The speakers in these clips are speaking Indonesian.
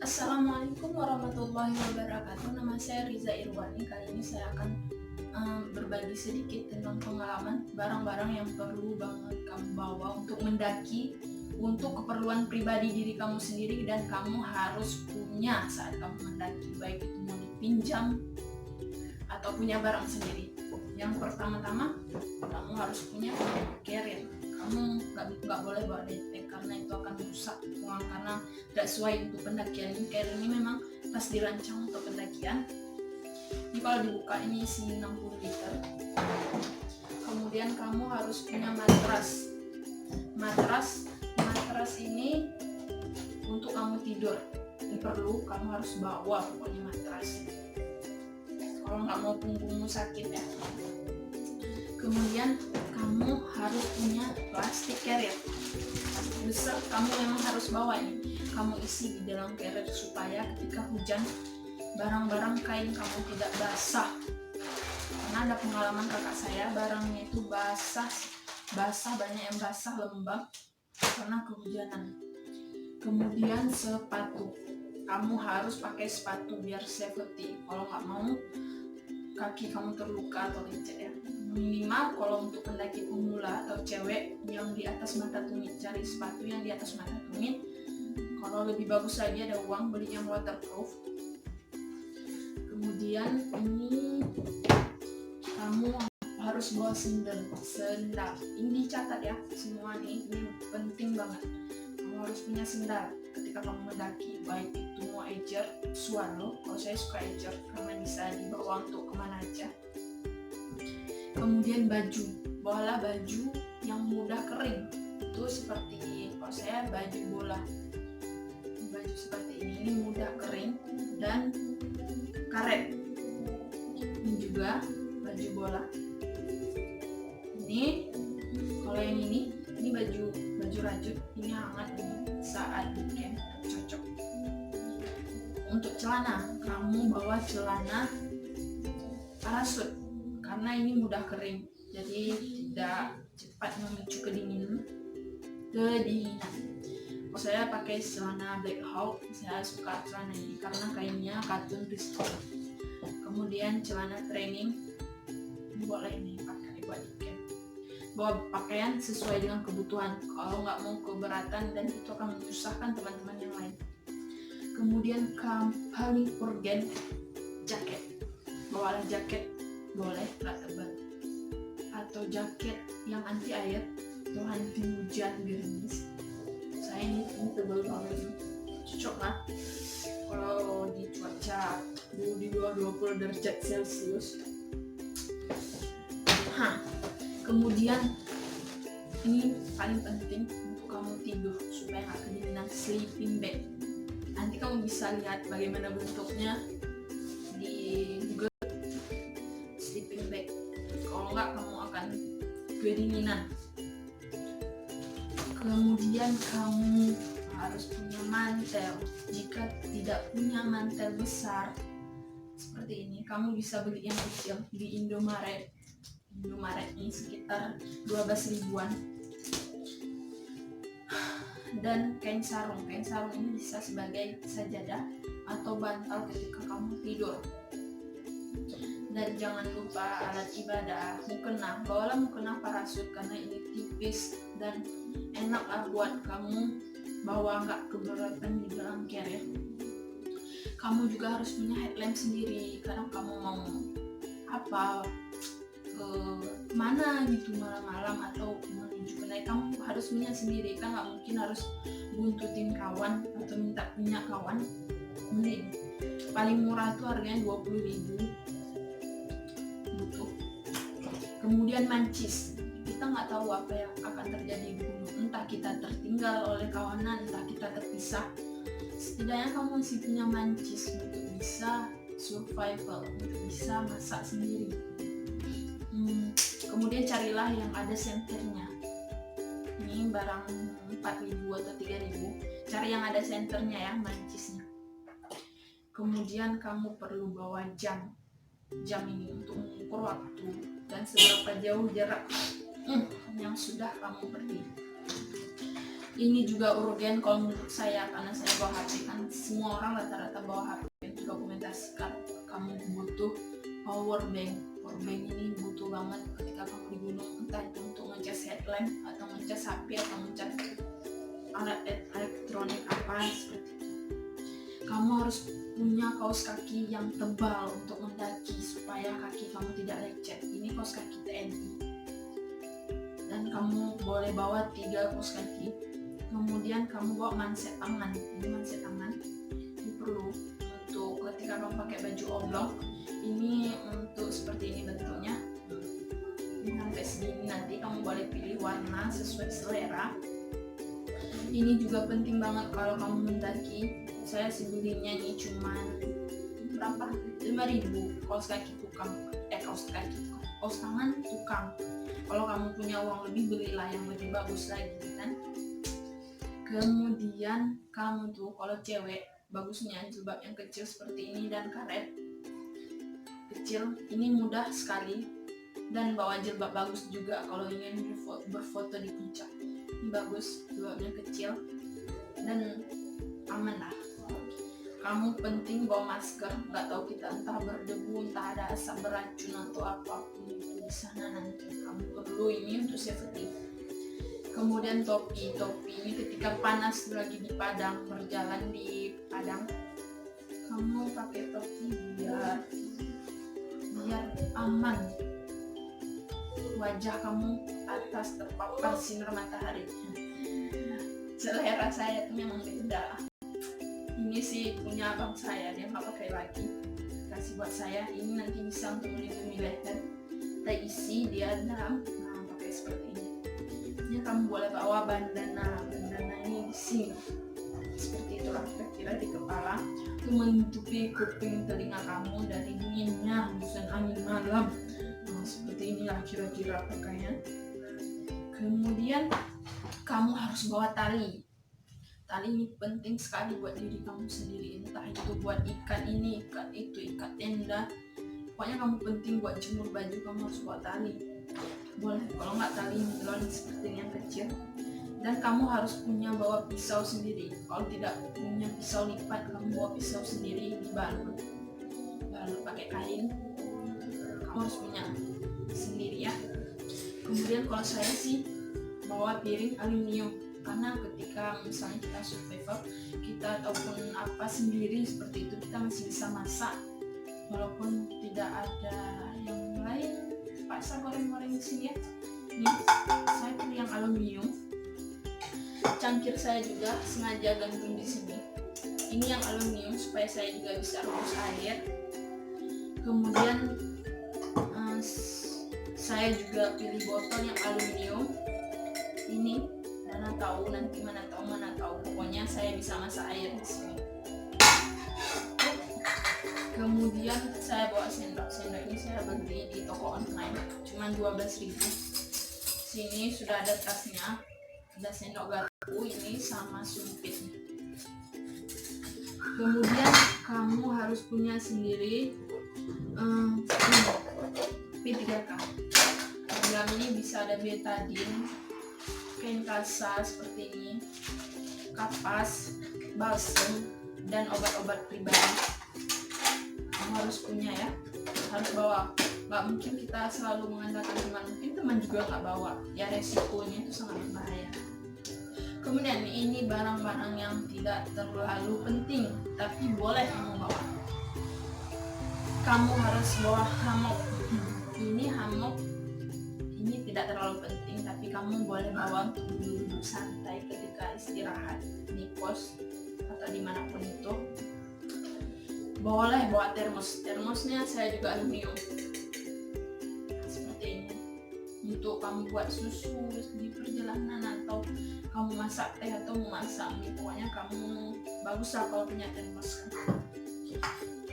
Assalamualaikum warahmatullahi wabarakatuh. Nama saya Riza Irwani. Kali ini saya akan berbagi sedikit tentang pengalaman barang-barang yang perlu banget kamu bawa untuk mendaki untuk keperluan pribadi diri kamu sendiri dan kamu harus punya saat kamu mendaki, baik itu mau dipinjam atau punya barang sendiri. Yang pertama-tama kamu harus punya carrier. Kamu nggak boleh bawa backpack karena itu akan merusak uang, karena tidak sesuai untuk pendakian. Carrier ini memang pas dirancang untuk pendakian. Ini kalau dibuka ini isi 60 liter. Kemudian kamu harus punya matras. Matras ini untuk kamu tidur. Ini perlu, kamu harus bawa pokoknya matras. Kalau nggak mau punggungmu sakit ya. Kemudian kamu harus punya plastik carrier besar, kamu memang harus bawa ini. Kamu isi di dalam carrier supaya ketika hujan barang-barang kain kamu tidak basah. Karena ada pengalaman kakak saya, barangnya itu basah, banyak yang basah, lembab karena kehujanan. Kemudian sepatu, kamu harus pakai sepatu biar safety. Kalau nggak mau kaki kamu terluka atau lecet ya. Minimal kalau untuk pendaki pemula atau cewek yang di atas mata tumit, cari sepatu yang di atas mata tumit. Kalau lebih bagus lagi ada uang, beli yang waterproof. Kemudian ini kamu harus bawa sendal. Ini dicatat ya semua nih, ini penting banget. Kamu harus punya sendal ketika kamu mendaki, baik itu mau ejer, swallow. Kalau saya suka ejer karena bisa dibawa untuk kemana aja. Kemudian baju, bawalah baju yang mudah kering. Itu seperti kalau saya baju bola, baju seperti ini mudah kering dan karet. Ini juga baju bola. Ini kalau yang ini baju rajut, ini hangat ini saat di camp, cocok. Untuk celana, kamu bawa celana parasut karena ini mudah kering, jadi tidak cepat memicu kedinginan. Kalau saya pakai celana Black Hawk, saya suka celana ini karena kainnya katun kristal. Kemudian celana training, ini boleh nih pakai buat di camp. Bawa pakaian sesuai dengan kebutuhan, kalau nggak mau keberatan dan itu akan menyusahkan teman-teman yang lain. Kemudian paling urgen, jaket. Bawalah jaket, boleh nggak tebal, atau jaket yang anti air atau anti hujan gerimis. Saya ini tebal banget, cocok lah kalau di cuaca di bawah 20 derajat Celcius. Kemudian ini paling penting untuk kamu tidur supaya nggak kedinginan, sleeping bag. Nanti kamu bisa lihat bagaimana bentuknya di Google, sleeping bag. Kalau nggak kamu akan kedinginan. Kemudian kamu harus punya mantel. Jika tidak punya mantel besar seperti ini, kamu bisa beli yang kecil di Indomaret ini sekitar 12 ribuan. Dan kain sarung ini bisa sebagai sajadah atau bantal ketika kamu tidur. Dan jangan lupa alat ibadah, mukena. Bawalah mukena parasut karena ini tipis dan enak lah buat kamu bawa, nggak keberatan di dalam carrier. Kamu juga harus punya headlamp sendiri, kadang kamu mau mana gitu malam-malam atau menuju ke naik, kamu harus punya sendiri kan, nggak mungkin harus buntutin kawan atau minta punya kawan. Mending paling murah tuh harganya 20 ribu butuh. Kemudian mancis, kita nggak tahu apa yang akan terjadi di gunung, entah kita tertinggal oleh kawanan, entah kita terpisah. Setidaknya kamu masih punya mancis untuk bisa survival, untuk bisa masak sendiri. Kemudian carilah yang ada senternya. Ini barang 4.000 atau 3.000, cari yang ada senternya ya, mancisnya. Kemudian kamu perlu bawa jam ini untuk mengukur waktu dan seberapa jauh jarak yang sudah kamu pergi. Ini juga urgen kalau menurut saya, karena saya bawa HP, kan semua orang rata-rata bawa HP untuk dokumentasikan. Kamu butuh power bank. Power bank ini butuh banget ketika kamu di gunung, entah itu untuk ngecas headlamp atau ngecas HP atau ngecas alat elektronik apa seperti itu. Kamu harus punya kaos kaki yang tebal untuk mendaki supaya kaki kamu tidak lecet. Ini kaos kaki TNI. Dan kamu boleh bawa 3 kaos kaki. Kemudian kamu bawa manset tangan. Ini manset tangan ini perlu untuk ketika kamu pakai baju oblong. Ini untuk seperti ini bentuknya. Ini sampai segini, nanti kamu boleh pilih warna sesuai selera. Ini juga penting banget kalau kamu mendaki. Saya sih belinya ini cuma berapa? 5.000 kaos kaki tukang. Kaos tangan tukang. Kalau kamu punya uang lebih, belilah yang lebih bagus lagi kan. Kemudian kamu tuh kalau cewek, bagusnya jilbab yang kecil seperti ini dan karet kecil. Ini mudah sekali, dan bawa jilbab bagus juga kalau ingin berfoto di puncak. Ini bagus, jilbabnya kecil dan aman lah. Kamu penting bawa masker, nggak tahu kita entah berdebu, entah ada asap beracun atau apapun itu di sana, nanti kamu perlu ini untuk safety. Kemudian topi ini ketika panas lagi di padang, berjalan di padang, kamu pakai topi biar aman. Wajah kamu atas terpapar sinar matahari. Selera saya itu memang beda. Ini sih punya abang saya, dia nggak pakai lagi, kasih buat saya. Ini nanti bisa untuk melindungi leher. Kita isi dia dalam, pakai seperti ini. Ini kamu boleh bawa bandana ini di sini, seperti itulah kira-kira di kepala, itu menutupi kuping telinga kamu dari dinginnya hembusan angin malam. Seperti inilah kira-kira pakaian. Kemudian kamu harus bawa tali. Tali ini penting sekali buat diri kamu sendiri, entah itu buat ikat ini, ikat itu, ikat tenda. Pokoknya kamu penting buat jemur baju, kamu harus bawa tali. Boleh kalau nggak tali nilon seperti yang kecil. Dan kamu harus punya bawa pisau sendiri. Kalau tidak punya pisau lipat, kamu bawa pisau sendiri dibalut pakai kain. Kamu harus punya sendiri ya. Kemudian kalau saya sih bawa piring aluminium, karena ketika misalnya kita survival, kita ataupun apa sendiri seperti itu, kita masih bisa masak walaupun tidak ada yang lain. Paksa goreng-goreng di sini ya. Ini saya pilih yang aluminium. Cangkir saya juga sengaja gantung di sini. Ini yang aluminium supaya saya juga bisa rebus air. Kemudian saya juga pilih botol yang aluminium. Ini mana tahu pokoknya saya bisa masak air di sini. Kemudian saya bawa sendok ini saya beli di toko online cuma 12.000. Sini sudah ada tasnya, ada sendok garpu ini sama sumpitnya. Kemudian kamu harus punya sendiri P3K. Dalam ini bisa ada betadine, kain kasa seperti ini, kapas, balsem, dan obat-obat pribadi. Kamu harus punya ya, harus bawa. Nggak mungkin kita selalu mengandalkan teman, mungkin teman juga nggak bawa, ya resikonya itu sangat berbahaya. Kemudian ini barang-barang yang tidak terlalu penting tapi boleh kamu bawa. Kamu harus bawa hammock. Ini hammock ini tidak terlalu penting tapi kamu boleh bawa untuk duduk santai ketika istirahat di pos atau dimanapun itu. Boleh bawa termosnya saya juga aluminium seperti ini, untuk kamu buat susu di perjalanan atau kamu masak teh atau memasak mie. Pokoknya kamu bagus lah kalau punya termos.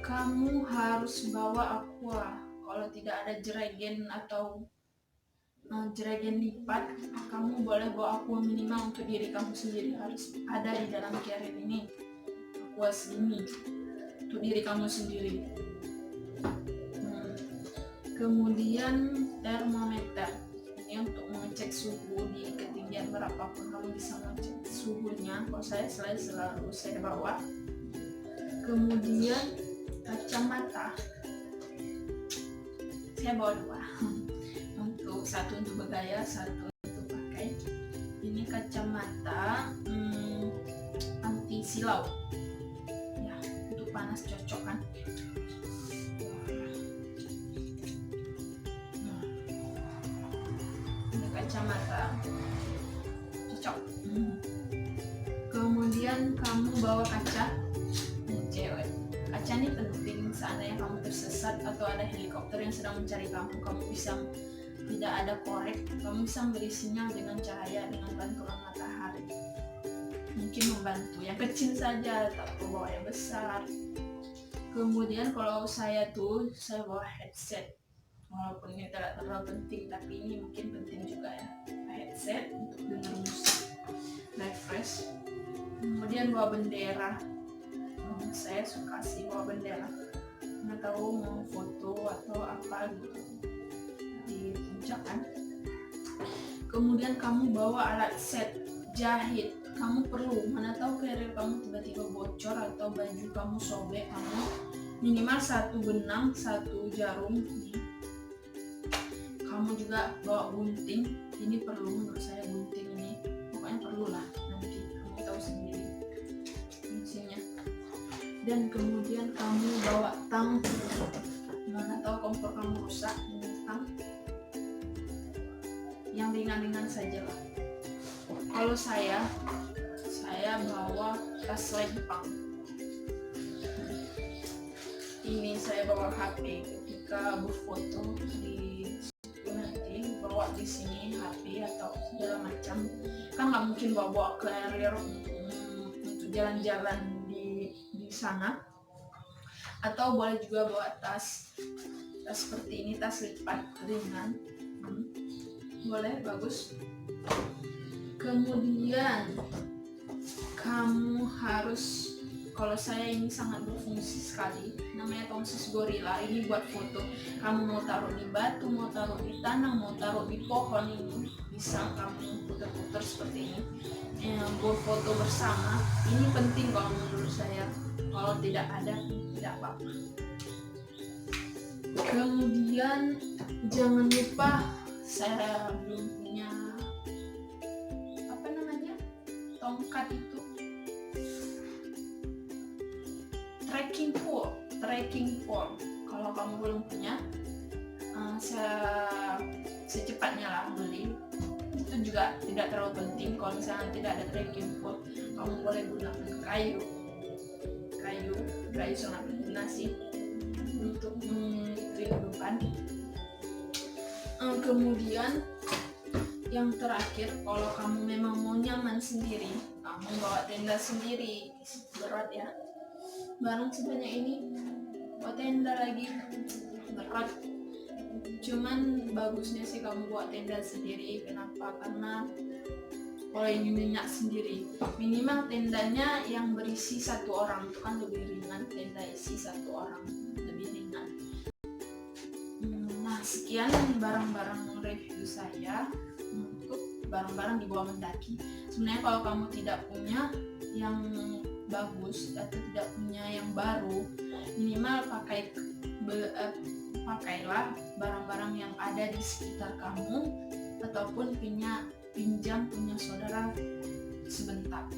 Kamu harus bawa aqua. Kalau tidak ada jeragen atau jeragen lipat, kamu boleh bawa aqua minimal untuk diri kamu sendiri, harus ada di dalam carrier ini. Aqua segini untuk diri kamu sendiri. Kemudian termometer ini untuk mengecek suhu di ketinggian ketinggian berapapun kamu bisa ngecek suhunya. Kalau saya selalu saya bawa. Kemudian kacamata saya bawa 2 satu untuk bergaya, satu untuk pakai. Ini kacamata anti silau ya, untuk panas cocok kan. Ini kacamata cocok. Kemudian kamu bawa kaca. Cewek, kaca ini penting seandainya kamu tersesat atau ada helikopter yang sedang mencari kamu bisa tidak ada korek, kamu bisa memberi sinyal dengan cahaya, dengan bantuan matahari. Mungkin membantu yang kecil saja, tak perlu bawa yang besar. Kemudian kalau saya bawa headset, walaupun ini tidak terlalu penting, tapi ini mungkin penting juga ya, headset untuk dengar musik, refresh. Kemudian bawa bendera. Saya suka sih bawa bendera, nggak tahu mau foto atau apa gitu di puncak kan. Kemudian kamu bawa alat set jahit. Kamu perlu, mana tahu karir kamu tiba-tiba bocor atau baju kamu sobek, kamu minimal 1 benang, 1 jarum nih. Kamu juga bawa gunting. Ini perlu menurut saya, gunting ini pokoknya perlu lah, nanti kamu tahu sendiri fungsinya. Dan kemudian kamu bawa tang, mana tahu kompor kamu rusak, ini tang yang ringan-ringan saja lah. Kalau saya bawa tas lempang. Ini saya bawa HP ketika berfoto di nanti, bawa di sini HP atau segala macam. Kan nggak mungkin bawa carrier untuk jalan-jalan di sana. Atau boleh juga bawa tas seperti ini, tas lipat ringan. Boleh, bagus. Kemudian kamu harus, kalau saya ini sangat berfungsi sekali, namanya tongsis gorila. Ini buat foto, kamu mau taruh di batu, mau taruh di tanah, mau taruh di pohon, ini bisa kamu putar-putar seperti ini. Buat foto bersama, ini penting kalau menurut saya. Kalau tidak ada, tidak apa-apa. Kemudian jangan lupa, saya belum punya tongkat itu, trekking pole. Kalau kamu belum punya, secepatnya lah beli. Itu juga tidak terlalu penting. Kalau misalnya tidak ada trekking pole, kamu boleh gunakan kayu sangat berguna sih untuk kehidupan. Kemudian yang terakhir, kalau kamu memang mau nyaman sendiri, kamu bawa tenda sendiri. Berat ya, barang sebanyak ini bawa tenda lagi berat. Cuman bagusnya sih kamu bawa tenda sendiri. Kenapa? Karena kalau ini minyak sendiri, minimal tendanya yang berisi 1 orang itu kan lebih ringan. Tenda isi 1 orang lebih ringan. Nah, sekian barang-barang review saya untuk barang-barang dibawa mendaki. Sebenarnya kalau kamu tidak punya yang bagus atau tidak punya yang baru, minimal pakailah barang-barang yang ada di sekitar kamu, ataupun pinjam punya saudara sebentar,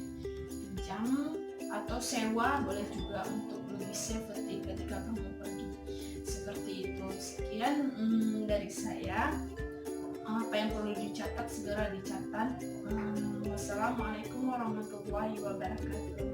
pinjam atau sewa boleh juga untuk lebih safety ketika kamu pergi. Seperti itu. Sekian dari saya. Apa yang perlu dicatat segera dicatat. Wassalamualaikum warahmatullahi wabarakatuh.